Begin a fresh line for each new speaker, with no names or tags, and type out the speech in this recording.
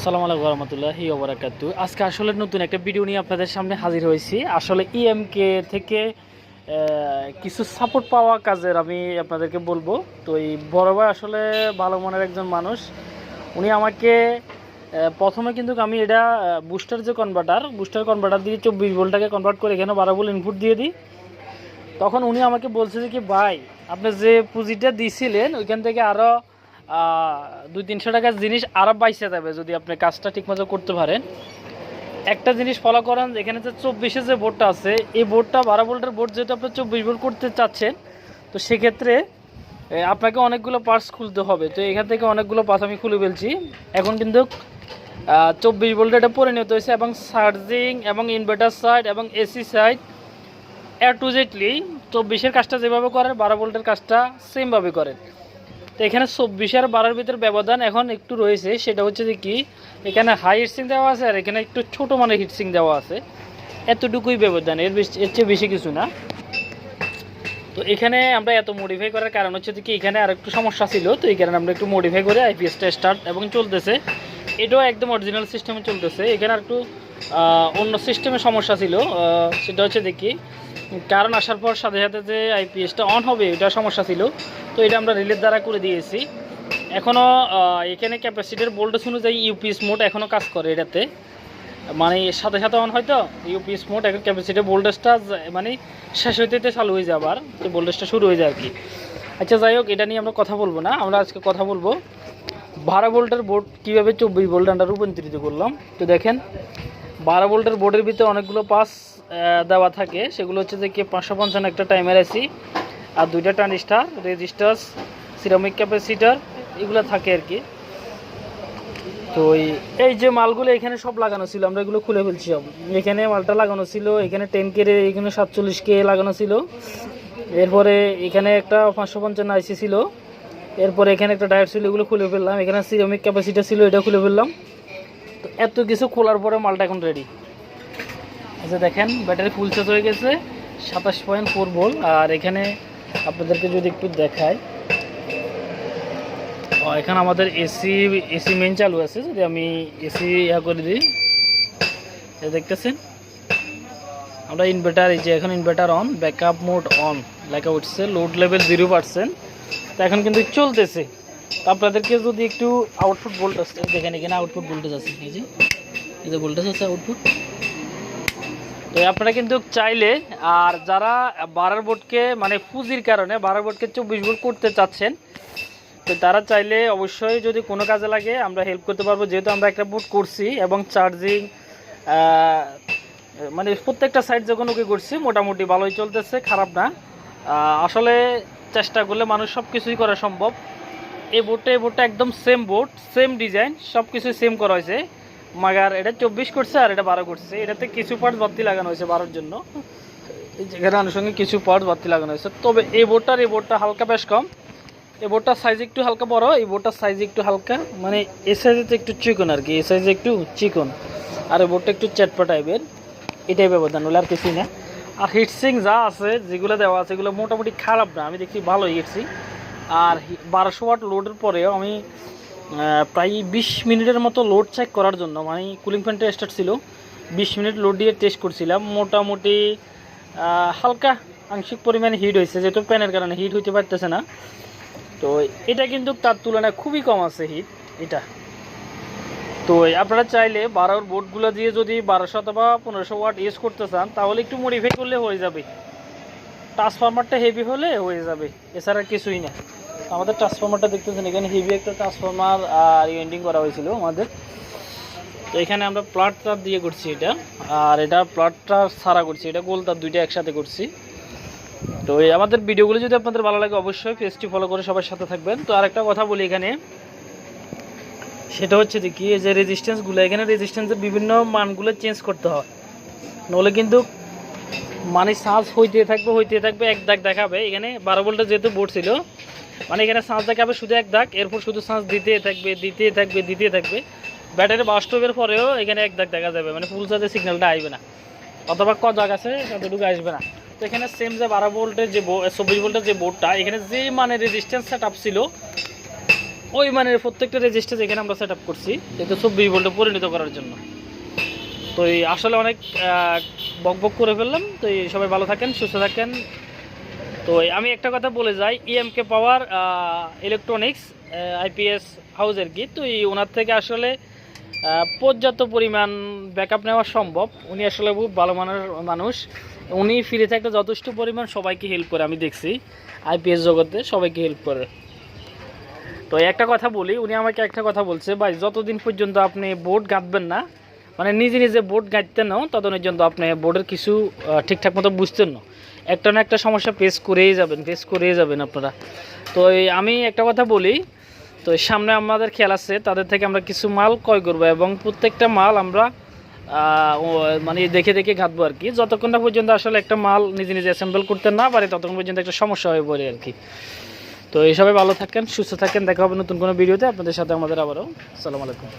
আসসালামু আলাইকুম রহমতুল্লাহি ওয়া বারাকাতুহু। আজকে আসলে নতুন একটা ভিডিও নিয়ে আপনাদের সামনে হাজির হয়েছি। আসলে ইএমকে থেকে কিছু সাপোর্ট পাওয়া কাজের আমি আপনাদেরকে বলবো। তো এই বড় ভাই আসলে ভালো মনের একজন মানুষ। উনি আমাকে প্রথমে কিন্তু আমি এটা বুস্টার কনভার্টার দিয়ে 24 ভোল্টটাকে কনভার্ট করে এখানে 12 ভোল্ট ইনপুট দিয়ে দিই। তখন উনি আমাকে বলছে যে কি ভাই, আপনি যে পুঁজিটা দিয়েছিলেন ওইখান থেকে আরও 200-300 টাকার জিনিস আরও বাইসে যাবে যদি আপনি কাজটা ঠিকমতো করতে পারেন। একটা জিনিস ফলো করেন, এখানে যে 24-এর যে বোর্ডটা আছে, এই বোর্ডটা 12 ভোল্টের বোর্ড, যেহেতু আপনি 24 ভোল্ট করতে চাচ্ছেন, তো সেক্ষেত্রে আপনাকে অনেকগুলো পার্টস খুলতে হবে। তো এখান থেকে অনেকগুলো পার্টস আমি খুলে ফেলছি। এখন কিন্তু 24 ভোল্টে এটা পরিণত হয়েছে এবং চার্জিং এবং ইনভার্টার সাইড এবং এসি সাইড টু জেডলি 24-এর কাজটা যেভাবে করেন 12 ভোল্টের কাজটা সেমভাবে করেন। তো এখানে 24 আর 12-এর ভিতরে ব্যবধান এখন একটু রয়েছে, সেটা হচ্ছে যে কি এখানে হাই হিটসিং দেওয়া আছে আর এখানে একটু ছোটো মানের হিটসিং দেওয়া আছে, এতটুকুই ব্যবধান, এর চেয়ে বেশি কিছু না। তো এখানে আমরা এত মডিফাই করার কারণ হচ্ছে যে কি এখানে আর একটু সমস্যা ছিল, তো এই কারণে আমরা একটু মডিফাই করে আইপিএসটা স্টার্ট এবং চলতেছে। এটাও একদম অরিজিনাল সিস্টেমে চলতেছে। এখানে আর একটু অন্য সিস্টেমে সমস্যা ছিল, সেটা হচ্ছে দেখি কারণ আসার পর সাথে সাথে যে আইপিএসটা অন হবে এটা সমস্যা ছিল, তো এটা আমরা রিলের দ্বারা করে দিয়েছি। এখনও এখানে ক্যাপাসিটির ভোল্টেজ অনুযায়ী ইউপিএস মোড এখনও কাজ করে এটাতে, মানে সাথে সাথে অন হয়তো ইউপিএস মোড এখন ক্যাপাসিটির ভোল্টেজটা মানে শেষ হইতে চালু হয়ে যায়, আবার যে ভোল্টেজটা শুরু হয়ে যায় আর কি। আচ্ছা যাই হোক, এটা নিয়ে আমরা কথা বলবো না, আমরা আজকে কথা বলবো 12 ভোল্টের বোর্ড কীভাবে 24 ভোল্ট আমরা রূপান্তরিত করলাম। তো দেখেন 12 ভোল্টের বোর্ডের ভিতরে অনেকগুলো পাস দেওয়া থাকে, সেগুলো হচ্ছে যে কি 555 একটা টাইমার এসি আর 2টা ট্রানজিস্টার, রেজিস্টার, সিরামিক ক্যাপাসিটার, এগুলো থাকে আর কি। তো এই যে মালগুলো এখানে সব লাগানো ছিল, আমরা এগুলো খুলে ফেলছি সব। এখানে মালটা লাগানো ছিল, এখানে 10K, এখানে 47K লাগানো ছিল। এরপরে এখানে একটা 555 আইসি ছিল, এরপরে এখানে একটা ডায়োড ছিল, এগুলো খুলে ফেললাম। এখানে সিরামিক ক্যাপাসিটার ছিল, এটা খুলে ফেললাম। তো এত কিছু খোলার পরে মালটা এখন রেডি। আচ্ছা দেখেন ব্যাটারি ফুল চার্জ হয়ে গেছে 27.4 ভোল্ট। আর এখানে আপনাদেরকে যদি একটু দেখায়, এখানে আমাদের এসি মেইন চালু আছে। যদি আমি এসি করে দিই, দেখতেছেন আমরা ইনভার্টার, এই যে এখন inverter on, backup mode on লেখা উঠছে, লোড লেভেল 0%। তো এখন কিন্তু চলতেছে। তো আপনাদেরকে যদি একটু আউটপুট ভোল্টেজ দেখেন, এখানে আউটপুট ভোল্টেজ আছে, এই যে ভোল্টেজ আছে আউটপুট। তো আপনারা কিন্তু চাইলে, আর যারা 12 ভোল্টকে মানে পুঁজির কারণে 12 ভোল্টকে 24 ভোল্ট করতে চাচ্ছেন, তো তারা চাইলে অবশ্যই যদি কোনো কাজে লাগে আমরা হেল্প করতে পারবো, যেহেতু আমরা একটা বুট করছি এবং চার্জিং মানে প্রত্যেকটা সাইড যখন ওকে করছি মোটামুটি ভালোই চলতেছে, খারাপ না। আসলে চেষ্টা করলে মানুষ সব কিছুই করা সম্ভব। এই বোর্ডটা একদম সেম বোর্ড, সেম ডিজাইন, সব কিছুই সেম করা হয়েছে, মাগার এটা 24 করছে আর এটা 12 করছে। এটাতে কিছু পার্ট বাড়তি লাগানো হয়েছে 12-র জন্য, যেখানে আনুষঙ্গিক কিছু পার্ট বাড়তি লাগানো হয়েছে। তবে এই বোর্ডটা হালকা বেশ কম, এই বোর্ডটার সাইজ একটু হালকা বড়, এই বোর্ডটার সাইজ একটু হালকা, মানে এই সাইজে একটু চিকন আর কি, এই সাইজে একটু চিকন, আর এই বোর্ডটা একটু চ্যাটপা টাইপের, এটাই ব্যবধান, হলে আর কিছুই না। আর হিটসিং যা আছে যেগুলো দেওয়া আছে এগুলো মোটামুটি খারাপ না, আমি দেখছি ভালোই হিটসিং। আর 1200 ওয়াট লোডের পরেও আমি প্রায় 20 মিনিটের মতো লোড চেক করার জন্য, মানে কুলিং ফ্যানটা স্টার্ট ছিল, 20 মিনিট লোড দিয়ে টেস্ট করছিলাম। মোটামুটি হালকা আংশিক পরিমাণে হিট হয়েছে, যেহেতু ফ্যানের কারণে হিট হইতে পারতেছে না। তো এটা কিন্তু তার তুলনায় খুবই কম আছে হিট এটা। তো আপনারা চাইলে 12 বোর্ডগুলো দিয়ে যদি 1200 অথবা 1500 ওয়াট ইউজ করতে চান, তাহলে একটু মডিফাই করলে হয়ে যাবে। ট্রান্সফরমারটা হেভি হলে হয়ে যাবে, এছাড়া কিছুই না। আমাদের ট্রান্সফরমারটা দেখতেছেন, এখানে হেভি একটা ট্রান্সফরমার আর ওয়েল্ডিং করা হয়েছিল আমাদের। তো এখানে আমরা প্লাট তার দিয়ে করছি এটা, আর এটা প্লাটটা সারা করছি, এটা গোল তার, দুইটা একসাথে করছি। তো আমাদের ভিডিওগুলো যদি আপনাদের ভালো লাগে অবশ্যই পেজটি ফলো করে সবার সাথে থাকবেন। তো আরেকটা কথা বলি এখানে, সেটা হচ্ছে যে কি এই যে রেজিস্ট্যান্সগুলো, এখানে রেজিস্ট্যান্সের বিভিন্ন মানগুলো চেঞ্জ করতে হয়, নইলে কিন্তু মানে চার্জ হইতে থাকবে, এক দাগ দেখাবে। এখানে 12 ভোল্টের যেহেতু বোর্ড ছিল, মানে এখানে চার্জ দেখাবে শুধু এক দাগ, এরপর শুধু চার্জ দিতে থাকবে। ব্যাটারি বাস্তবের পরেও এখানে এক দাগ দেখা যাবে, মানে ফুল চার্জের সিগন্যালটা আসবে না, অথবা ক দাগ আছে ততটুকু আসবে না। তো এখানে সেম যে 12 ভোল্টের যে 24 ভোল্টের যে বোর্ডটা, এখানে যে মানে রেজিস্ট্যান্স সেট আপ ছিল ওই মানের প্রত্যেকটা রেজিস্টার যেখানে আমরা সেট আপ করছি এটা 24 ভোল্টে পরিণত করার জন্য। তো এই আসলে অনেক বক বক করে ফেললাম। তো এই সবাই ভালো থাকেন, সুস্থ থাকেন। তো আমি একটা কথা বলে যাই, ইএমকে পাওয়ার ইলেকট্রনিক্স আইপিএস হাউস আর কি। তো এই ওনার থেকে আসলে পর্যাপ্ত পরিমাণ ব্যাকআপ নেওয়া সম্ভব। উনি আসলে খুব ভালো মানের মানুষ। উনি ফ্রি থাকতে যথেষ্ট পরিমাণ সবাইকে হেল্প করে, আমি দেখছি আইপিএস জগতে সবাইকে হেল্প করে। তো একটা কথা বলি, উনি আমাকে একটা কথা বলছে, ভাই যতদিন পর্যন্ত আপনি বোর্ড গাঁথবেন না, মানে নিজে নিজে বোর্ড গাঁথতেন না, ততদিন পর্যন্ত আপনি বোর্ডের কিছু ঠিকঠাক মতো বুঝতেন না। একটা না একটা সমস্যা ফেস করেই যাবেন আপনারা। তো আমি একটা কথা বলি, তো সামনে আমাদের খেয়াল আছে, তাদের থেকে আমরা কিছু মাল ক্রয় করবো এবং প্রত্যেকটা মাল আমরা মানে দেখে দেখে ঘাটবো আর কি। যতক্ষণ না পর্যন্ত আসলে একটা মাল নিজে নিজে অ্যাসেম্বল করতে না পারে, ততক্ষণ পর্যন্ত একটা সমস্যা হয়ে পড়ে আর কি। তো এই সবাই ভালো থাকেন, সুস্থ থাকেন, দেখা হবে নতুন কোনো ভিডিওতে আপনাদের সাথে আমাদের আবারও। আসসালামু আলাইকুম।